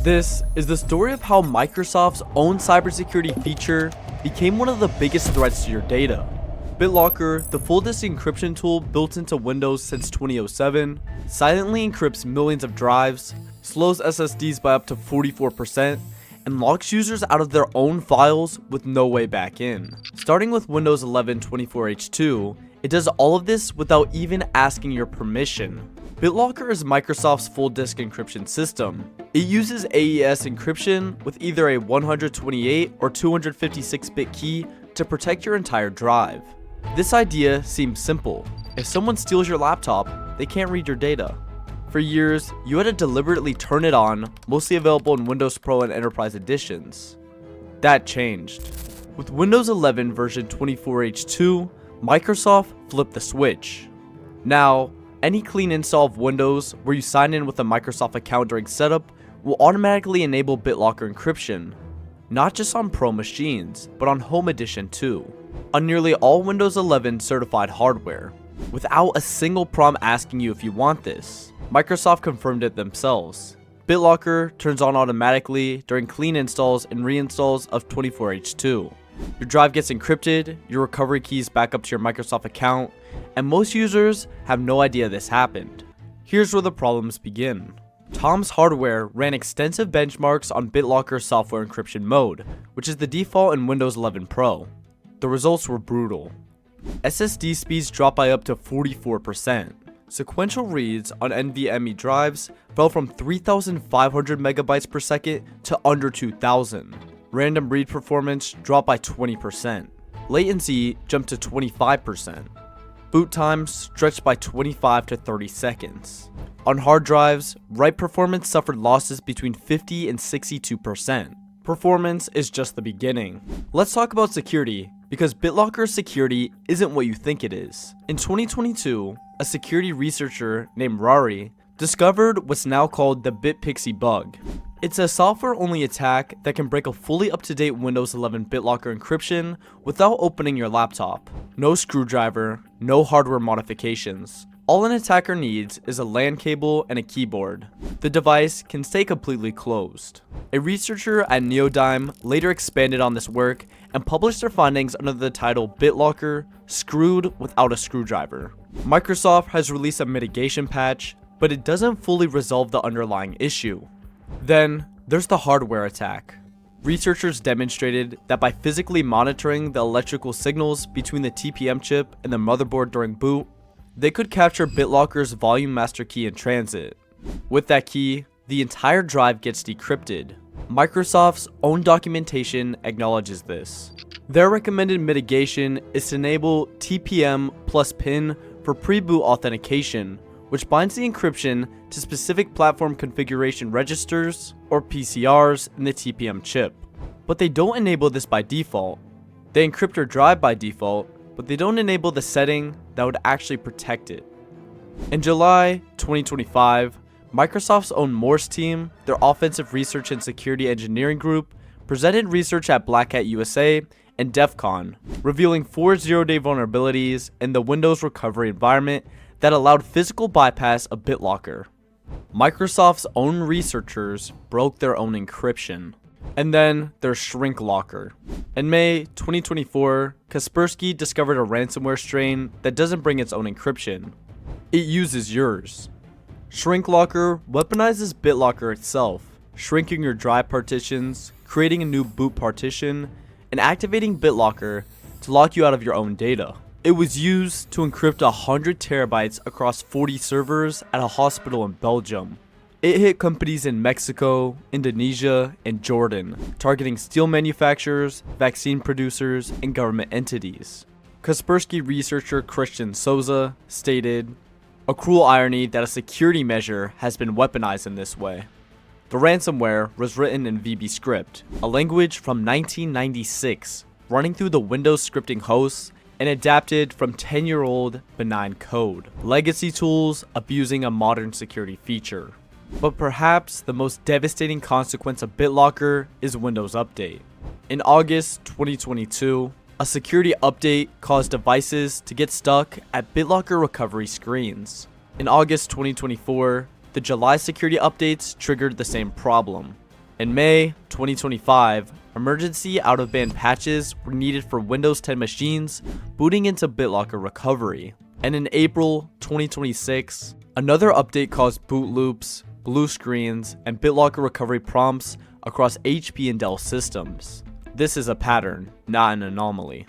This is the story of how Microsoft's own cybersecurity feature became one of the biggest threats to your data. BitLocker, the full disk encryption tool built into Windows since 2007, silently encrypts millions of drives, slows SSDs by up to 44%, and locks users out of their own files with no way back in. Starting with Windows 11 24H2, it does all of this without even asking your permission. BitLocker is Microsoft's full disk encryption system. It uses AES encryption with either a 128 or 256-bit key to protect your entire drive. This idea seems simple. If someone steals your laptop, they can't read your data. For years, you had to deliberately turn it on, mostly available in Windows Pro and Enterprise editions. That changed. With Windows 11 version 24H2, Microsoft flipped the switch. Now, any clean install of Windows where you sign in with a Microsoft account during setup will automatically enable BitLocker encryption, not just on Pro machines, but on Home Edition too, on nearly all Windows 11 certified hardware, without a single prompt asking you if you want this. Microsoft confirmed it themselves. BitLocker turns on automatically during clean installs and reinstalls of 24H2. Your drive gets encrypted, your recovery keys back up to your Microsoft account, and most users have no idea this happened. Here's where the problems begin. Tom's Hardware ran extensive benchmarks on BitLocker's software encryption mode, which is the default in Windows 11 Pro. The results were brutal. SSD speeds dropped by up to 44%. Sequential reads on NVMe drives fell from 3,500 megabytes per second to under 2,000. Random read performance dropped by 20%. Latency jumped to 25%. Boot times stretched by 25 to 30 seconds. On hard drives, write performance suffered losses between 50 and 62%. Performance is just the beginning. Let's talk about security, because BitLocker's security isn't what you think it is. In 2022, a security researcher named Rari discovered what's now called the BitPixie bug. It's a software-only attack that can break a fully up-to-date Windows 11 BitLocker encryption without opening your laptop. No screwdriver, no hardware modifications. All an attacker needs is a LAN cable and a keyboard. The device can stay completely closed. A researcher at Neodyme later expanded on this work and published their findings under the title BitLocker Screwed Without a Screwdriver. Microsoft has released a mitigation patch, but it doesn't fully resolve the underlying issue. Then, there's the hardware attack. Researchers demonstrated that by physically monitoring the electrical signals between the TPM chip and the motherboard during boot, they could capture BitLocker's volume master key in transit. With that key, the entire drive gets decrypted. Microsoft's own documentation acknowledges this. Their recommended mitigation is to enable TPM plus PIN for pre-boot authentication, which binds the encryption to specific platform configuration registers, or PCRs, in the TPM chip. But they don't enable this by default. They encrypt your drive by default, but they don't enable the setting that would actually protect it. In July 2025, Microsoft's own Morse team, their offensive research and security engineering group, presented research at Black Hat USA and DEF CON, revealing 4 zero-day vulnerabilities in the Windows recovery environment that allowed physical bypass of BitLocker. Microsoft's own researchers broke their own encryption. And then there's ShrinkLocker. In May 2024, Kaspersky discovered a ransomware strain that doesn't bring its own encryption. It uses yours. ShrinkLocker weaponizes BitLocker itself, shrinking your drive partitions, creating a new boot partition, and activating BitLocker to lock you out of your own data. It was used to encrypt 100 terabytes across 40 servers at a hospital in Belgium. It hit companies in Mexico, Indonesia, and Jordan, targeting steel manufacturers, vaccine producers, and government entities. Kaspersky researcher Christian Souza stated, "A cruel irony that a security measure has been weaponized in this way." The ransomware was written in VB Script, a language from 1996, running through the Windows scripting hosts and adapted from 10-year-old benign code. Legacy tools abusing a modern security feature. But perhaps the most devastating consequence of BitLocker is Windows Update. In August 2022, a security update caused devices to get stuck at BitLocker recovery screens. In August 2024, the July security updates triggered the same problem. In May 2025, emergency out-of-band patches were needed for Windows 10 machines booting into BitLocker recovery. And in April 2026, another update caused boot loops, blue screens, and BitLocker recovery prompts across HP and Dell systems. This is a pattern, not an anomaly.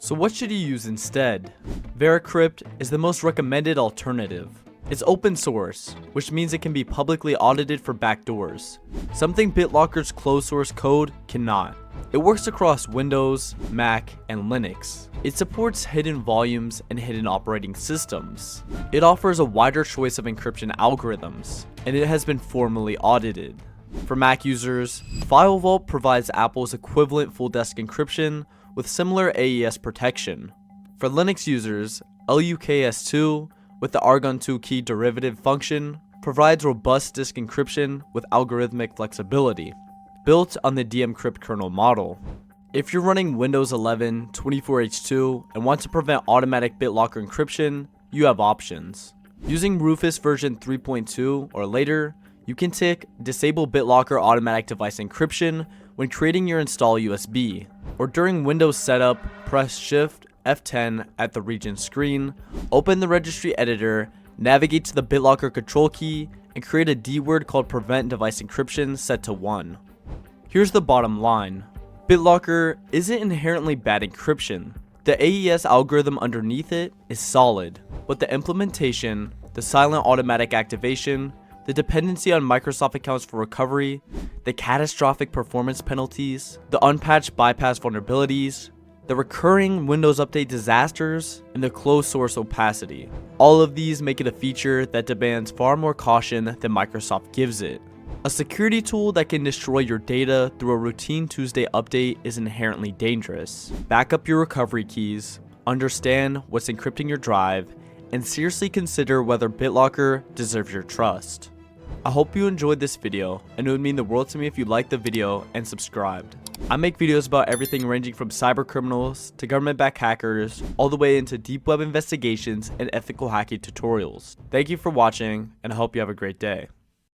So what should you use instead? Encrypted is the most recommended alternative. It's open source, which means it can be publicly audited for backdoors, something BitLocker's closed source code cannot. It works across Windows, Mac, and Linux. It supports hidden volumes and hidden operating systems. It offers a wider choice of encryption algorithms, and it has been formally audited. For Mac users, FileVault provides Apple's equivalent full disk encryption with similar AES protection. For Linux users, LUKS2 with the Argon 2 key derivative function provides robust disk encryption with algorithmic flexibility, built on the dencrypt kernel model. If you're running Windows 11 24H2 and want to prevent automatic BitLocker encryption, you have options. Using Rufus version 3.2 or later, you can tick Disable BitLocker Automatic Device Encryption when creating your install USB, or during Windows setup, press Shift F10 at the region screen, open the registry editor, navigate to the BitLocker control key, and create a D-word called Prevent Device Encryption set to 1. Here's the bottom line. BitLocker isn't inherently bad encryption. The AES algorithm underneath it is solid, but the implementation, the silent automatic activation, the dependency on Microsoft accounts for recovery, the catastrophic performance penalties, the unpatched bypass vulnerabilities, the recurring Windows Update disasters, and the closed source opacity. All of these make it a feature that demands far more caution than Microsoft gives it. A security tool that can destroy your data through a routine Tuesday update is inherently dangerous. Back up your recovery keys, understand what's encrypting your drive, and seriously consider whether BitLocker deserves your trust. I hope you enjoyed this video, and it would mean the world to me if you liked the video and subscribed. I make videos about everything ranging from cyber criminals to government-backed hackers, all the way into deep web investigations and ethical hacking tutorials. Thank you for watching, and I hope you have a great day.